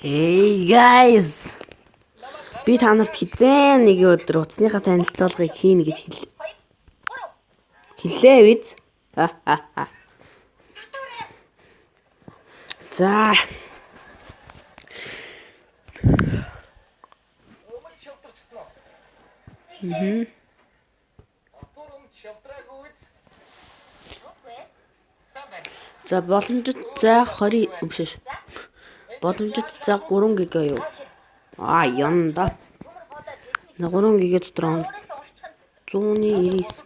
Hey guys! Би та нарт хизээ нэг өдөр утасныхаа танилцуулгыг хийнэ гэж хэллээ биз? За. За боломжит за 20 биш. Боломжит за 3 ГБ юу? Янда. 3 ГБ дотор 199.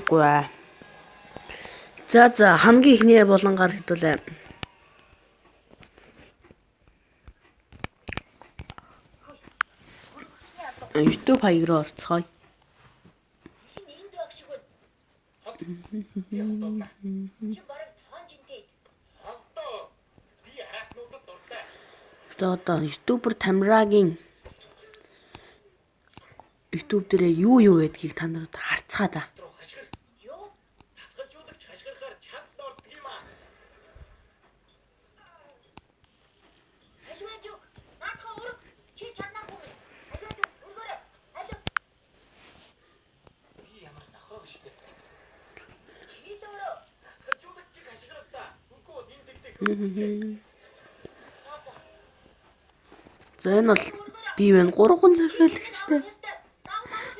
Гоо. За хамгийн ихний болонгаар хэдүүлээ. YouTube хаяг руу орцгоё. Одоо YouTuber Тамирагийн YouTube дээр юу байдгийг та нарт харцгаа да. За энэ бол би байна 3 хүн захиалагчтай.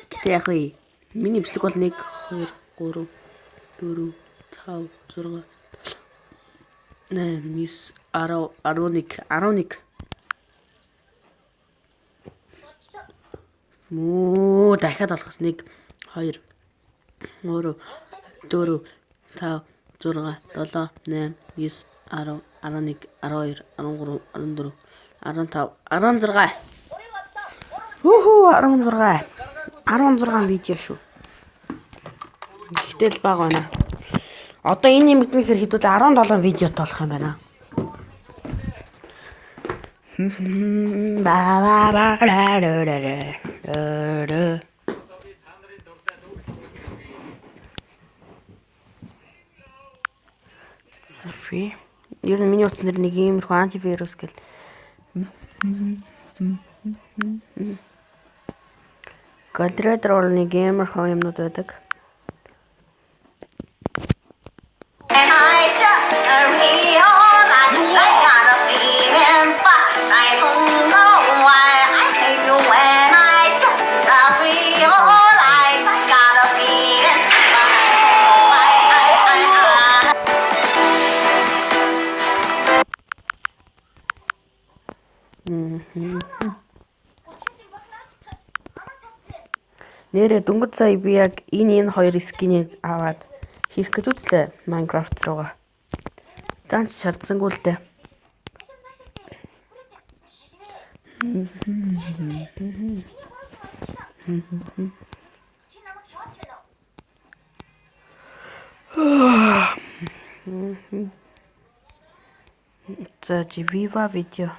Гэтэ яг вэ. Миний бичлэг бол 1 2 3 4 5 6 8 9 11 Муу дахиад болгоос 1 2 3 4 5 6 7 8 9 10 11 12 13 14 15 16 16 видео шүү. Гэтэл бага байна. Одоо энэ нэмэгдмээр хэдүүл 17 видеот болох юм байна. Софи. Ер нь миний утас нэр нэг иймэрхүү антивирус гэл. Калькулятор бол нэг иймэрхүү юмнууд байдаг. Нэрээ дөнгөж сая би яг энэ хоёр скинийг аваад хийх гэж үзлээ Minecraft руугаа. Данч чадсангүй л дээ. За Viva видео.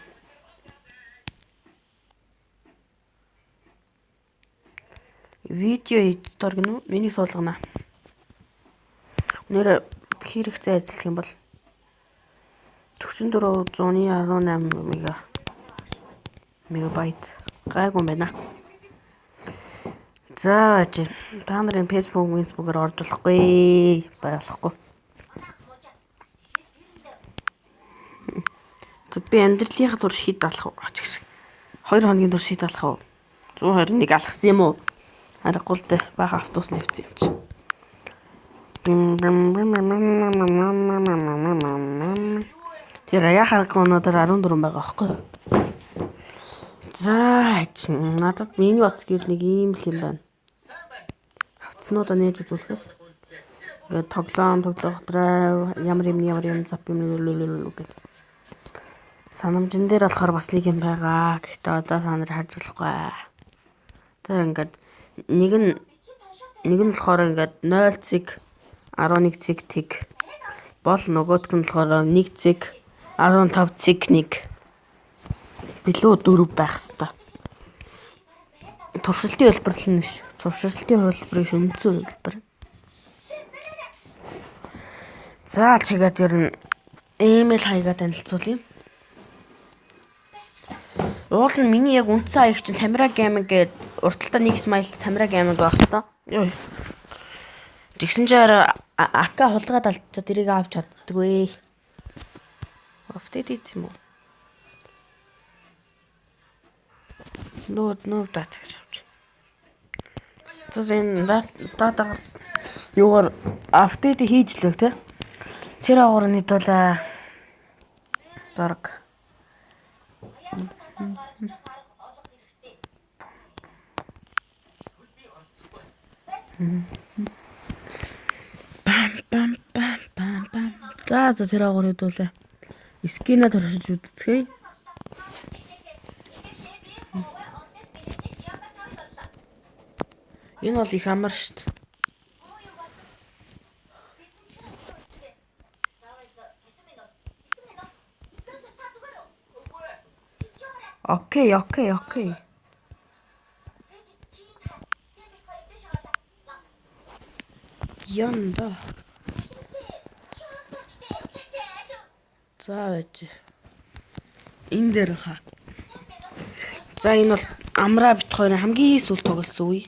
Видео эдитор гэнэ үү? Миний суулгана. Нэр хэрэгцээ ажиллах юм бол 4418 мегабайт гайгүй байна. За та нарын Facebook-ээр орж болохгүй. Би амьдралынхаа тур шид алах уу? 2 хоногийн тур шид алах уу? 121 алгасан юм уу? Аргагүй л дээ. Бага автобус нэвцсэн юм чи. Тэр яхаггүй өнөөдөр 14 байгаа аахгүй юу? За надад миний утас гэл нэг ийм л юм байна. Хавцнуудаа нээж үзүүлэхээс ингээд тоглоом drive ямар юм зап юм гэдэг. Санамжин дээр болохоор бас нэг юм байгаа. Гэхдээ одоо та нар харж болохгүй. Тэгээ ингээд нэг нь болохоор ингээд 0 цэг 11 цэг тэг бол нөгөөх нь болохоор 1 цэг 15 цэг 1 билүү 4 байх хэвээр. Туршилтын хэлбэрлэл нь биш. Туршилтын хөлбөрийн шүмцэн хөлбөр. За тэгээд ер нь email хаягаа танилцуулъя. Уул нь миний яг үндсэн хаяг чинь Тамира Gaming гээд урталтаа нэг смайл Тамира Gaming байх та. Йоо. Тэгсэн чинь ака хулгаад алдчихад тэрийг авч чаддгүй. Апдейт хийх юм уу? Нөө дата гэж авч. Тэгээд дата юугаар апдейт хийж лөө те. Тэр агуурны дуулаа дараг. Бам. За тэр агуурны дуулаа. Скина төршиж үзцгээе. Энэ бол их амар шүү дээ. Окей. Янда. За байж. Энэ дээр хаа. За энэ бол амраа бит хоёрын хамгийн сүүл тоглосон үе.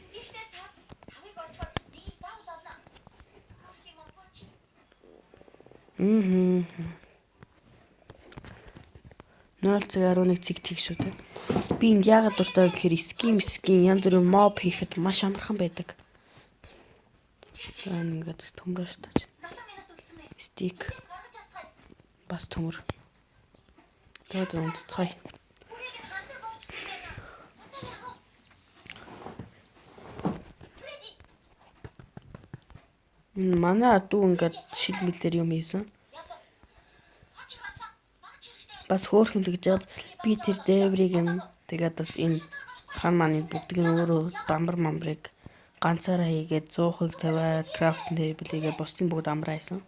Нөл цаг 11 цэг тэг шүү дээ. Би энд яагаад дуртай гэхээр ским янз бүрийн моб хийхэд маш амархан байдаг. За ингээд төмрөө шүү дээ. Стик. Бас төмөр. Тэгээд унтцгаая. Манай дүү ингээд шил мэлээр юм хийсэн. Бас хөөрхөн тэгж жаад би тэр дээврийг юм тэгээд бас энэ хан маань бүгдийг нь өөрөө бамбарыг ганцаараа хийгээд 100%-ыг тавиад крафт тейблийгээ бусдын бүгд амраа хийсэн.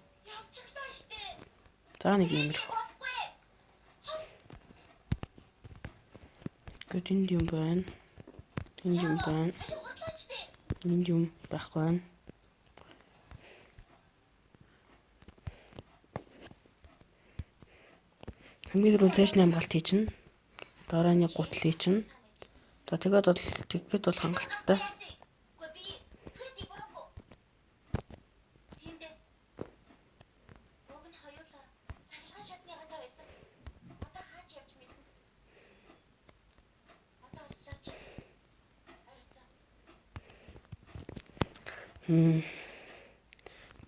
За нэг иймэрхүү. Энд юм байна. Энд юм байхгүй байна. Хамгийн түрүү цааш хамгаалт хийчихнэ. Дараа нь гутал хийчихнэ. Тэгээд бол хангалттай.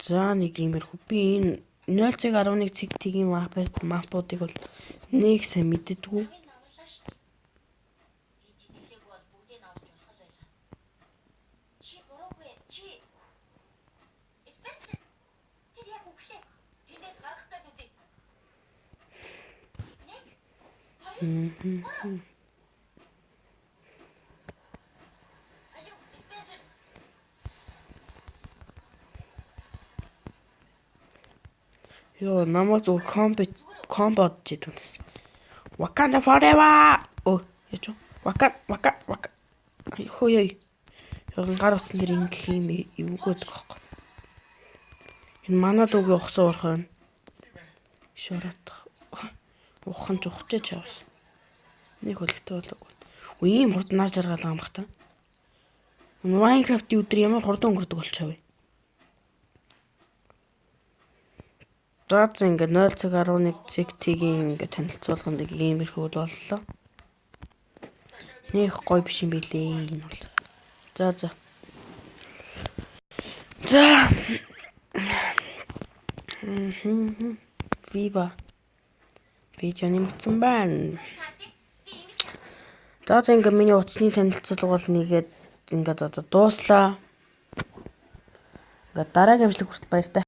За нэг иймэрхүү. Би энэ 0.11 цэг тгийн мапуудыг бол нэг сайн мэддэггүй. Йоо, намайг зөв комбот жидгэнэс. Wakanda forever. Яж. Waka. Хөөе. Яг гар утсан дээр ингэх юм эвгөөд байгаа. Энэ манай дүүгийн ухсан урхайн. Шорот. Ухан ч ухчаач явал. Нэг хөлтөө болов. Ийм хурд наар жаргал амх та. Майнкрафтын өдөр ямар хурдан өнгөрдөг болчихвээ. За ингээд 0.11 цэг тгийн ингээд танилцуулганд нэг иймэрхүү боллоо. Нэг гоё биш юм билээ энэ бол. За. Viva. Видео нэмэгдсэн байна. За ингээд миний утасны танилцуулга бол нэгээд ингээд одоо дууслаа. Ингээд дараагийн амжилт хүртэл баяртай.